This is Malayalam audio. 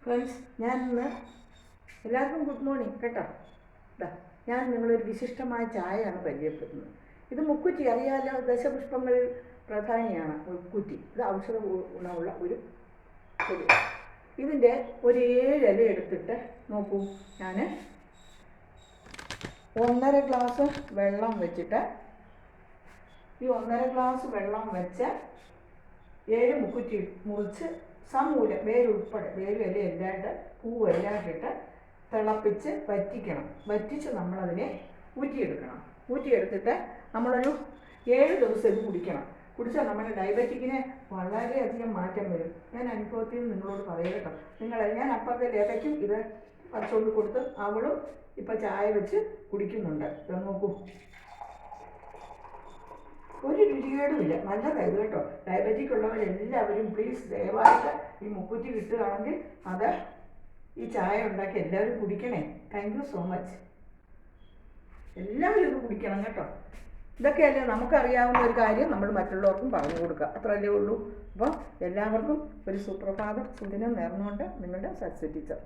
ഫ്രണ്ട്സ്, ഞാനിന്ന് എല്ലാവർക്കും ഗുഡ് മോർണിംഗ് കേട്ടോ. ഞാൻ നിങ്ങളൊരു വിശിഷ്ടമായ ചായയാണ് പരിചയപ്പെടുത്തുന്നത്. ഇത് മുക്കുറ്റി, അറിയാലോ, ദശപുഷ്പങ്ങളിൽ പ്രധാനിയാണ് മുക്കുറ്റി. ഇത് ഔഷധ ഗുണമുള്ള ഒരു ചെടി. ഇതിൻ്റെ ഒരു 7 ഇല എടുത്തിട്ട് നോക്കൂ. ഞാൻ 1.5 ഗ്ലാസ് വെള്ളം വെച്ചിട്ട് ഈ 1.5 ഗ്ലാസ് വെള്ളം വെച്ച് 7 മുക്കുറ്റി മുറിച്ച് സമൂലം വേരുൾപ്പെടെ വേരും ഇല എല്ലായിട്ട് പൂവെല്ലാം ഇട്ടിട്ട് തിളപ്പിച്ച് വറ്റിക്കണം. വറ്റിച്ച് നമ്മളതിനെ ഊറ്റിയെടുക്കണം. ഊറ്റിയെടുത്തിട്ട് നമ്മളൊരു 7 ദിവസം ഇത് കുടിക്കണം. കുടിച്ചാൽ നമ്മുടെ ഡയബറ്റിക്കിന് വളരെയധികം മാറ്റം വരും. ഞാൻ അനുഭവത്തിൽ നിങ്ങളോട് പറയട്ടോ. ഞാൻ അപ്പുറത്തെ ലേഖയ്ക്കും ഇത് പറിച്ചുകൊണ്ട് കൊടുത്ത് അവളും ഇപ്പം ചായ വെച്ച് കുടിക്കുന്നുണ്ട്. ഇത് നോക്കൂ, ഒരു രുചികേടുമില്ല, നല്ലതായത് കേട്ടോ. ഡയബറ്റിക് ഉള്ളവരെല്ലാവരും പ്ലീസ് ദയവായിട്ട് ഈ മുക്കുറ്റി കിട്ടുകയാണെങ്കിൽ അത് ഈ ചായ ഉണ്ടാക്കി എല്ലാവരും കുടിക്കണേ. Thank you so much. എല്ലാവരും ഇത് കുടിക്കണം കേട്ടോ. ഇതൊക്കെയല്ലേ നമുക്കറിയാവുന്ന ഒരു കാര്യം, നമ്മൾ മറ്റുള്ളവർക്കും പറഞ്ഞു കൊടുക്കുക, അത്രയല്ലേ ഉള്ളൂ. അപ്പോൾ എല്ലാവർക്കും ഒരു സുപ്രഭാതം സുദിനം നേർന്നുകൊണ്ട് നിങ്ങളുടെ സരസ്വതി ടീച്ചർ.